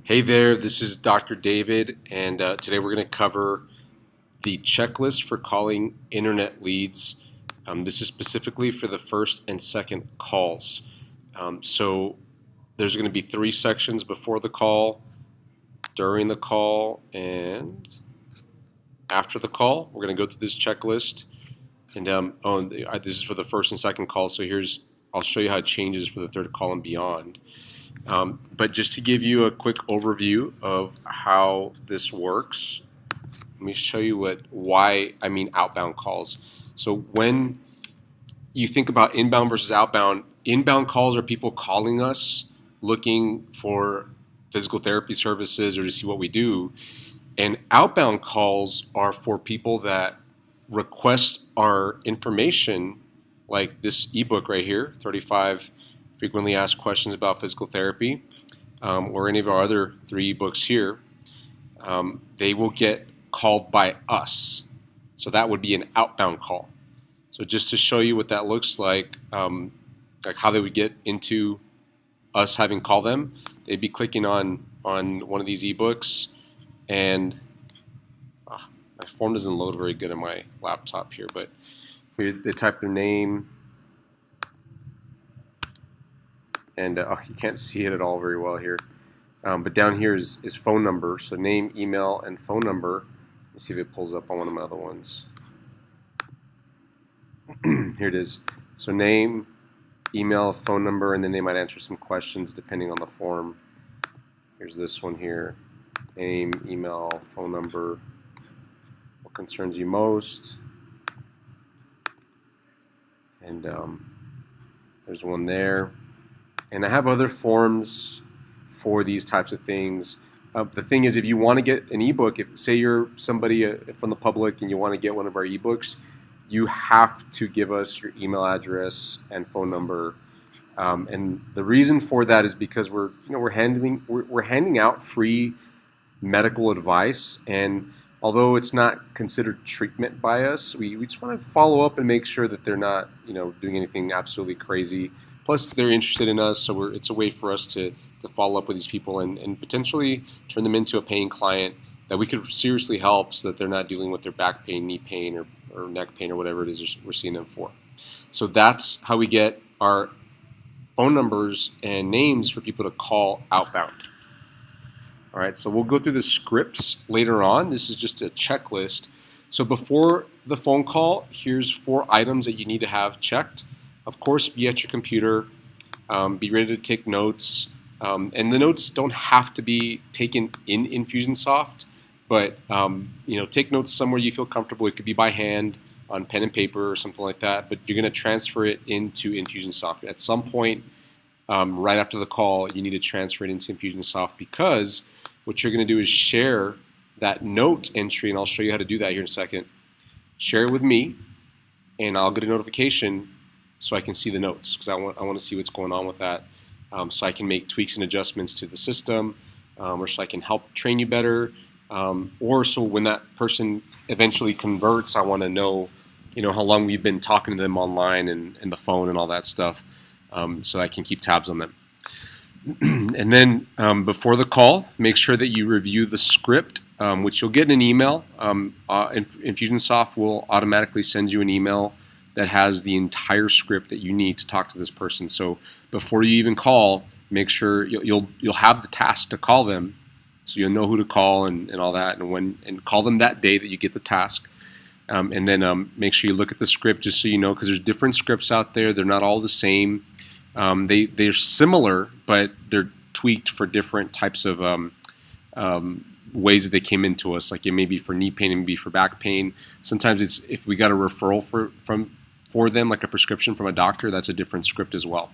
Hey there, this is Dr. David, and today we're going to cover the checklist for calling internet leads. This is specifically for the first and second calls. So there's going to be three sections: before the call, during the call, and after the call. We're going to go through this checklist, and this is for the first and second call. So I'll show you how it changes for the third call and beyond. But just to give you a quick overview of how this works, let me show you why I mean outbound calls. So when you think about inbound versus inbound calls are people calling us looking for physical therapy services or to see what we do. And outbound calls are for people that request our information, like this ebook right here, 35 frequently asked questions about physical therapy, or any of our other three books here. They will get called by us. So that would be an outbound call. So just to show you what that looks like how they would get into us having call them, they'd be clicking on one of these ebooks, and my form doesn't load very good on my laptop here, but here they type their name, and you can't see it at all very well here. But down here is phone number, so name, email, and phone number. Let's see if it pulls up on one of my other ones. Here it is. So name, email, phone number, and then they might answer some questions depending on the form. Here's this one here. Name, email, phone number. What concerns you most? And there's one there. And I have other forms for these types of things. The thing is, if you want to get an ebook, say you're somebody from the public and you want to get one of our ebooks, you have to give us your email address and phone number. And the reason for that is because we're handing out free medical advice, and although it's not considered treatment by us, we just want to follow up and make sure that they're not doing anything absolutely crazy. Plus, they're interested in us, so it's a way for us to follow up with these people and potentially turn them into a paying client that we could seriously help, so that they're not dealing with their back pain, knee pain, or neck pain, or whatever it is we're seeing them for. So that's how we get our phone numbers and names for people to call outbound. All right, so we'll go through the scripts later on. This is just a checklist. So before the phone call, here's 4 items that you need to have checked. Of course, be at your computer, be ready to take notes, and the notes don't have to be taken in Infusionsoft, but take notes somewhere you feel comfortable. It could be by hand on pen and paper or something like that, but you're going to transfer it into Infusionsoft. At some point, right after the call, you need to transfer it into Infusionsoft, because what you're going to do is share that note entry, and I'll show you how to do that here in a second. Share it with me, and I'll get a notification so I can see the notes, because I want to see what's going on with that, so I can make tweaks and adjustments to the system, or so I can help train you better, or so when that person eventually converts, I want to know, how long we've been talking to them online and the phone and all that stuff, so I can keep tabs on them. And then before the call, make sure that you review the script, which you'll get in an email. Infusionsoft will automatically send you an email that has the entire script that you need to talk to this person. So before you even call, make sure you'll have the task to call them, so you'll know who to call and all that, and call them that day that you get the task. And then make sure you look at the script, just so you know, because there's different scripts out there. They're not all the same. They're similar, but they're tweaked for different types of ways that they came into us. Like it may be for knee pain, it may be for back pain. Sometimes it's if we got a referral for them, like a prescription from a doctor, that's a different script as well.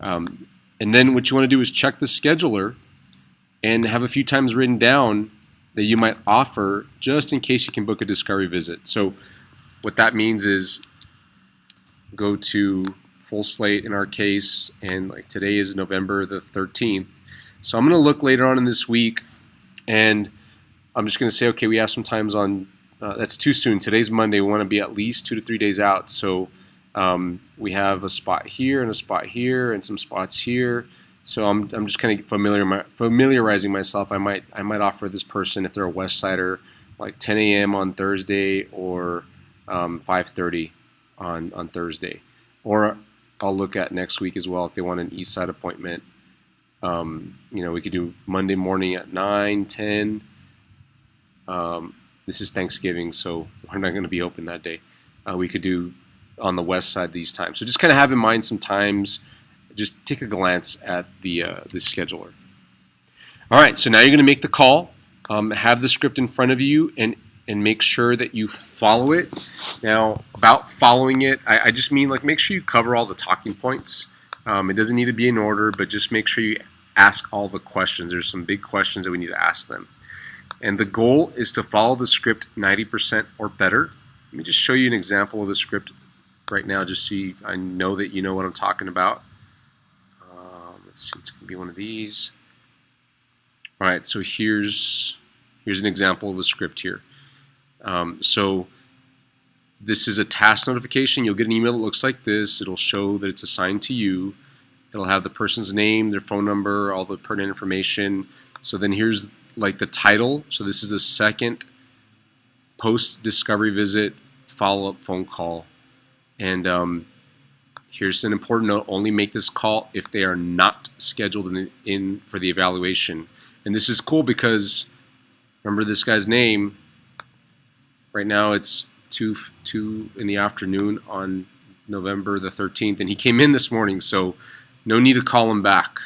And then what you want to do is check the scheduler and have a few times written down that you might offer, just in case you can book a discovery visit. So what that means is go to full slate in our case, and like today is November the 13th. So I'm going to look later on in this week, and I'm just going to say, okay, we have some times on, that's too soon. Today's Monday. We want to be at least 2 to 3 days out. So we have a spot here and a spot here and some spots here. So I'm just kind of familiarizing myself. I might offer this person, if they're a West Sider, like 10 a.m. on Thursday or 5:30 on Thursday, or I'll look at next week as well if they want an East Side appointment. We could do Monday morning at 9, 10. This is Thanksgiving, so we're not going to be open that day. We could do on the West Side these times. So just kind of have in mind some times. Just take a glance at the scheduler. All right, so now you're going to make the call. Have the script in front of you and make sure that you follow it. Now, about following it, I just mean like make sure you cover all the talking points. It doesn't need to be in order, but just make sure you ask all the questions. There's some big questions that we need to ask them. And the goal is to follow the script 90% or better. Let me just show you an example of the script right now, just so I know that you know what I'm talking about. Let's see, it's going to be one of these. All right, so here's an example of a script here. So this is a task notification. You'll get an email that looks like this. It'll show that it's assigned to you. It'll have the person's name, their phone number, all the pertinent information. So then here's like the title. So this is the second post-discovery visit follow-up phone call. And here's an important note: only make this call if they are not scheduled in for the evaluation. And this is cool because remember this guy's name. Right now it's 2 in the afternoon on November the 13th, and he came in this morning, so no need to call him back.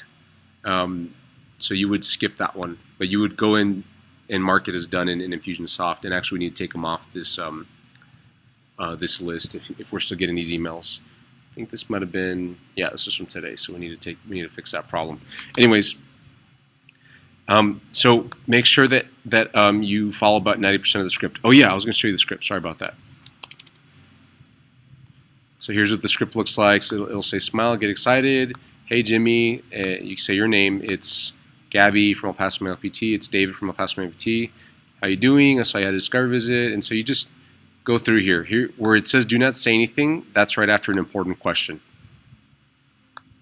So you would skip that one, but you would go in and mark it as done in Infusionsoft, and actually we need to take him off this this list if we're still getting these emails. I think this might have been, yeah, this is from today, so we need to fix that problem. Anyways, so make sure that you follow about 90% of the script. Oh yeah, I was going to show you the script. Sorry about that. So here's what the script looks like. So it'll say, smile, get excited. Hey Jimmy, you say your name. It's Gabby from El Paso Male PT. It's David from El Paso Male PT. How you doing? I saw you had a discovery visit, and so you just go through here where it says do not say anything. That's right after an important question.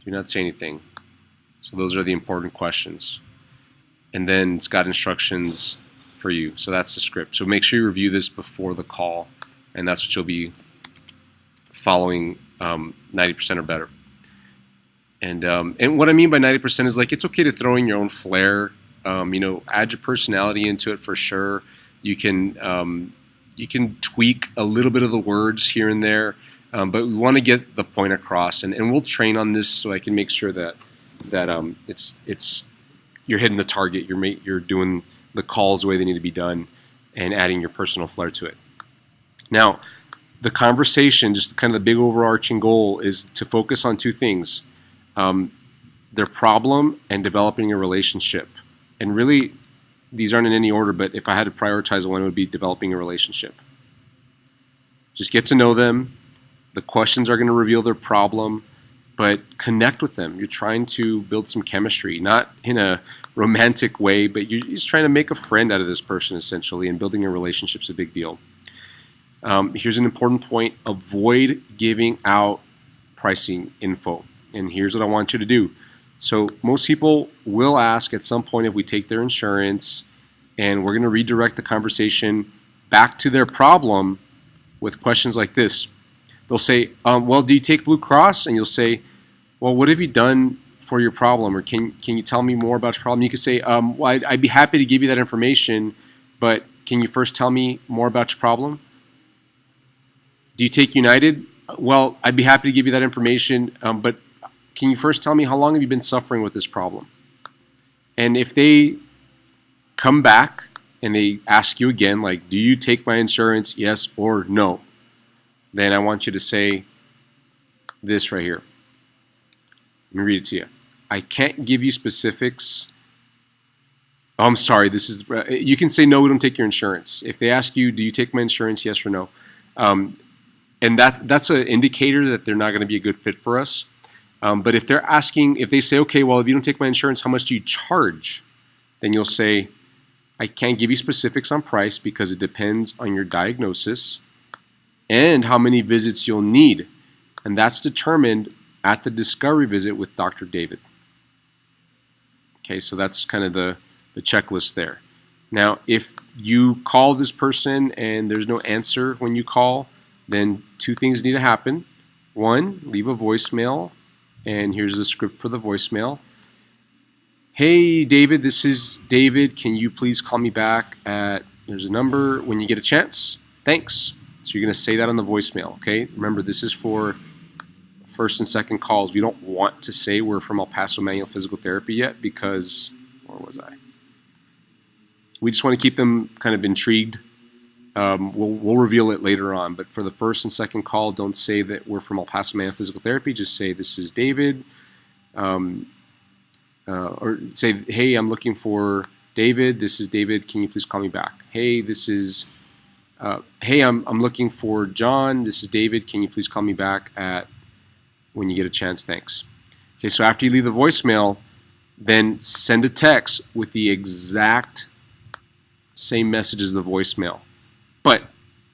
Do not say anything. So those are the important questions. And then it's got instructions for you. So that's the script. So make sure you review this before the call, and that's what you'll be following 90% or better. And what I mean by 90% is like it's okay to throw in your own flair. Add your personality into it for sure. You can tweak a little bit of the words here and there, but we want to get the point across. And we'll train on this so I can make sure that it's you're hitting the target. You're doing the calls the way they need to be done, and adding your personal flair to it. Now, the conversation, just kind of the big overarching goal, is to focus on two things: their problem and developing a relationship. And really, these aren't in any order, but if I had to prioritize one, it would be developing a relationship. Just get to know them. The questions are going to reveal their problem, but connect with them. You're trying to build some chemistry, not in a romantic way, but you're just trying to make a friend out of this person, essentially, and building a relationship is a big deal. Here's an important point: avoid giving out pricing info. And here's what I want you to do. So most people will ask at some point if we take their insurance, and we're going to redirect the conversation back to their problem with questions like this. They'll say, well, do you take Blue Cross? And you'll say, well, what have you done for your problem? Or can you tell me more about your problem? You could say, well, I'd be happy to give you that information, but can you first tell me more about your problem? Do you take United? Well, I'd be happy to give you that information, but can you first tell me how long have you been suffering with this problem? And if they come back and they ask you again, like, do you take my insurance, yes or no? Then I want you to say this right here. Let me read it to you. I can't give you specifics. Oh, I'm sorry. You can say no, we don't take your insurance. If they ask you, do you take my insurance, yes or no? And that's an indicator that they're not going to be a good fit for us. But if they're asking, if they say, okay, well, if you don't take my insurance, how much do you charge? Then you'll say, I can't give you specifics on price because it depends on your diagnosis and how many visits you'll need. And that's determined at the discovery visit with Dr. David. Okay, so that's kind of the checklist there. Now, if you call this person and there's no answer when you call, then two things need to happen. One, leave a voicemail, and here's the script for the voicemail. Hey, David, this is David. Can you please call me back at, there's a number, when you get a chance? Thanks. So you're going to say that on the voicemail, okay? Remember, this is for first and second calls. We don't want to say we're from El Paso Manual Physical Therapy yet because, where was I? We just want to keep them kind of intrigued. We'll reveal it later on, but for the first and second call, don't say that we're from El Paso Manual Physical Therapy. Just say, this is David. Or say, hey, I'm looking for David. This is David. Can you please call me back? Hey, this is, hey, I'm looking for John. This is David. Can you please call me back at, when you get a chance? Thanks. Okay, so after you leave the voicemail, then send a text with the exact same message as the voicemail, but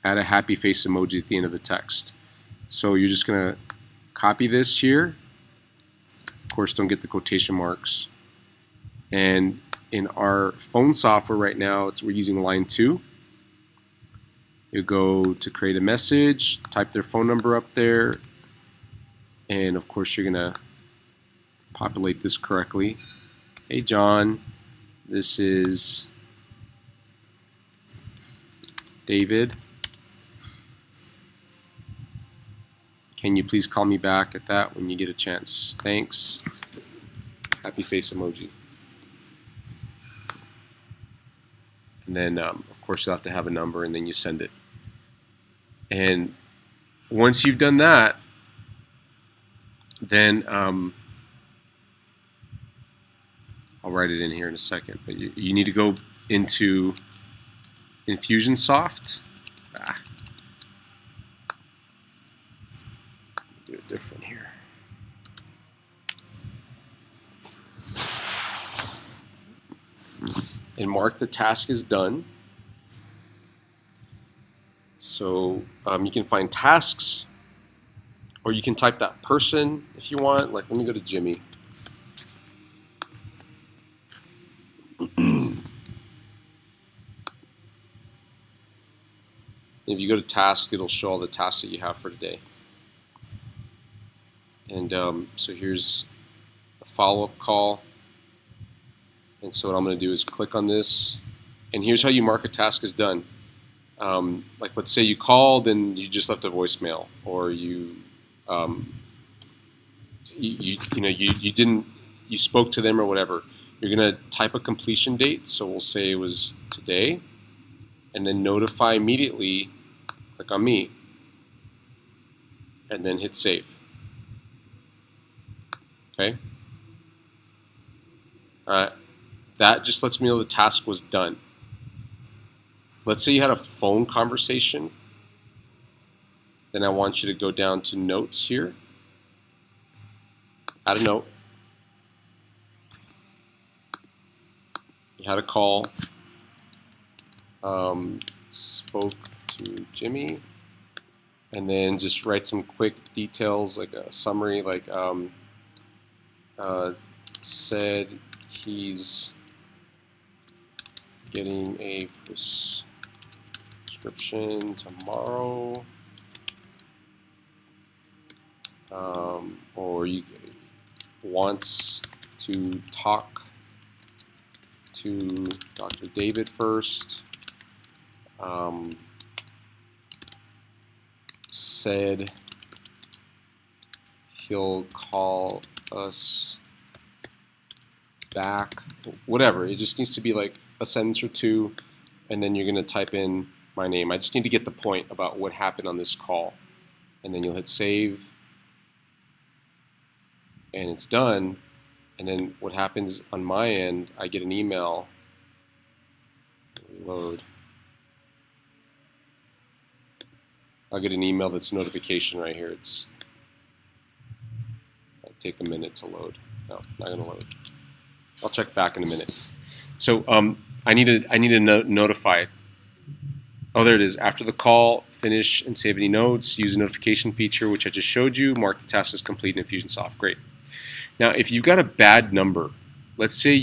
add a happy face emoji at the end of the text. So you're just going to copy this here. Of course, don't get the quotation marks. And in our phone software right now, we're using line 2. You go to create a message, type their phone number up there, and of course you're going to populate this correctly. Hey John, this is David. Can you please call me back at that when you get a chance? Thanks. Happy face emoji. And then, of course, you'll have to have a number, and then you send it. And once you've done that, then I'll write it in here in a second. But you need to go into Infusionsoft. Do it different here. And mark the task as done. So you can find tasks, or you can type that person if you want. Like, let me go to Jimmy. If you go to task, it'll show all the tasks that you have for today. And so here's a follow-up call. And so what I'm going to do is click on this. And here's how you mark a task as done. Like, let's say you called and you just left a voicemail, or you spoke to them or whatever. You're going to type a completion date. So we'll say it was today, and then notify immediately. Click on me, and then hit save. Okay. That just lets me know the task was done. Let's say you had a phone conversation. Then I want you to go down to notes here. Add a note. You had a call. Spoke to Jimmy. And then just write some quick details, like a summary, like said he's getting a prescription tomorrow, or you wants to talk to Dr. David first, said he'll call us back, whatever. It just needs to be like a sentence or two, and then you're going to type in my name. I just need to get the point about what happened on this call, and then you'll hit save, and it's done. And then what happens on my end, I get an email. Reload. I'll get an email that's a notification right here. It's might take a minute to load. No, not going to load. I'll check back in a minute. So I need to notify it. Oh, there it is. After the call, finish and save any notes. Use the notification feature, which I just showed you. Mark the task as complete in Infusionsoft. Great. Now, if you've got a bad number, let's say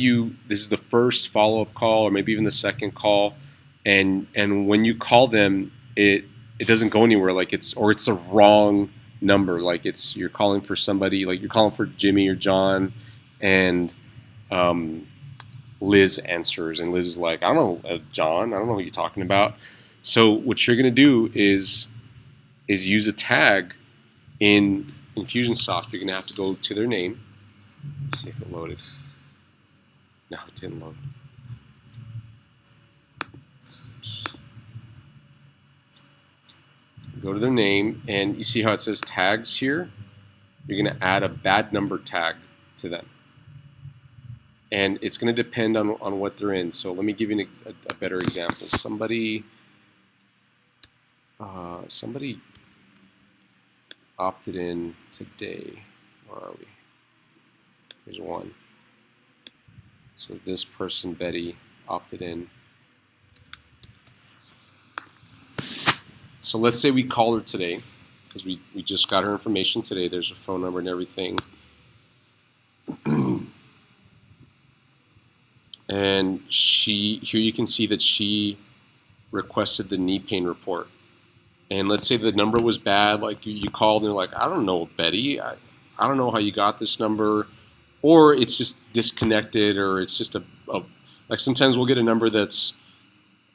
this is the first follow-up call or maybe even the second call, and when you call them, it doesn't go anywhere, like it's a wrong number, like you're calling for somebody, like you're calling for Jimmy or John, and um, Liz answers, and Liz is like, I don't know, John, I don't know what you're talking about. So what you're going to do is use a tag in Infusionsoft. You're going to have to go to their name. Let's see if it loaded. No, it didn't load. Oops. Go to their name, and you see how it says tags here? You're going to add a bad number tag to them. And it's going to depend on what they're in. So let me give you a better example. Somebody opted in today. Where are we? Here's one. So this person, Betty, opted in. So let's say we call her today, because we just got her information today. There's her phone number and everything. And here you can see that she requested the knee pain report. And let's say the number was bad, like you called and you're like, I don't know, Betty, I don't know how you got this number, or it's just disconnected, or it's just like sometimes we'll get a number that's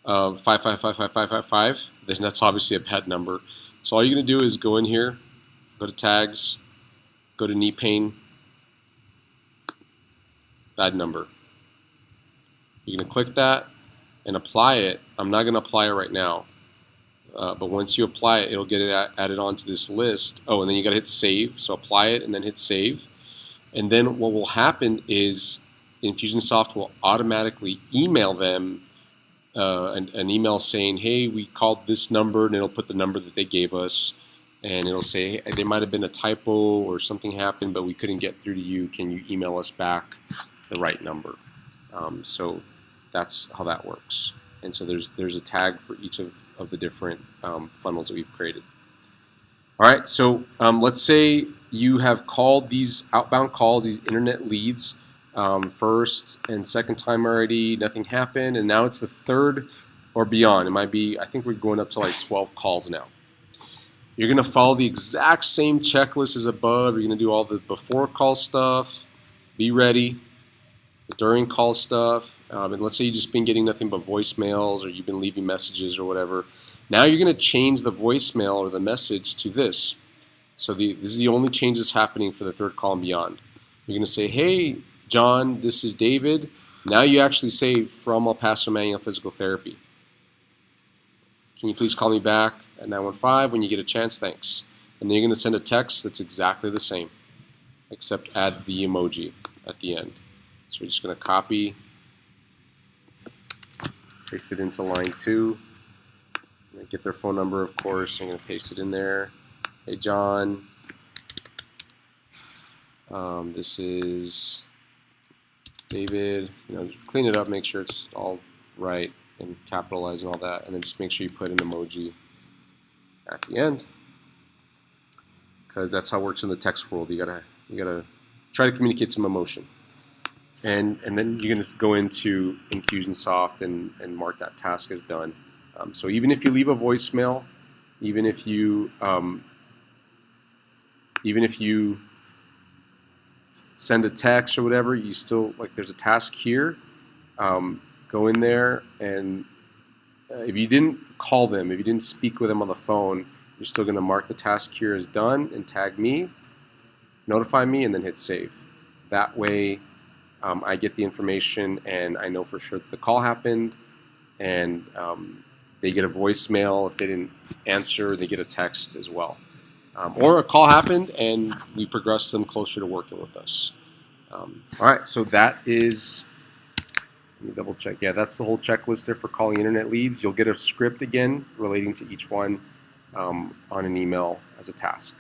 5555555, then that's obviously a bad number. So all you're gonna do is go in here, go to tags, go to knee pain, bad number. You're gonna click that and apply it. I'm not gonna apply it right now. But once you apply it, it'll get it added onto this list. Oh, and then you got to hit save. So apply it and then hit save. And then what will happen is Infusionsoft will automatically email them an email saying, hey, we called this number, and it'll put the number that they gave us. And it'll say, hey, there might have been a typo or something happened, but we couldn't get through to you. Can you email us back the right number? So that's how that works. And so there's a tag for each of the different funnels that we've created. All right, so let's say you have called these outbound calls, these internet leads, first and second time already, nothing happened, and now it's the third or beyond. It might be, I think we're going up to like 12 calls now. You're gonna follow the exact same checklist as above. You're gonna do all the before call stuff, be ready, during call stuff, and let's say you've just been getting nothing but voicemails, or you've been leaving messages or whatever. Now you're going to change the voicemail or the message to this. So this is the only change that's happening for the third call and beyond. You're going to say, hey, John, this is David. Now you actually say, from El Paso Manual Physical Therapy. Can you please call me back at 915 when you get a chance? Thanks. And then you're going to send a text that's exactly the same, except add the emoji at the end. So we're just going to copy, paste it into line 2. Get their phone number, of course. I'm going to paste it in there. Hey, John. This is David. Just clean it up, make sure it's all right, and capitalize and all that, and then just make sure you put an emoji at the end, because that's how it works in the text world. You gotta try to communicate some emotion. And then you're going to go into Infusionsoft and mark that task as done. So even if you leave a voicemail, even if you send a text or whatever, you still, like, there's a task here. Go in there, and if you didn't call them, if you didn't speak with them on the phone, you're still going to mark the task here as done and tag me, notify me, and then hit save. That way, I get the information, and I know for sure that the call happened, and they get a voicemail. If they didn't answer, they get a text as well. Or a call happened, and we progress them closer to working with us. All right, so that is, let me double check. Yeah, that's the whole checklist there for calling internet leads. You'll get a script again relating to each one on an email as a task.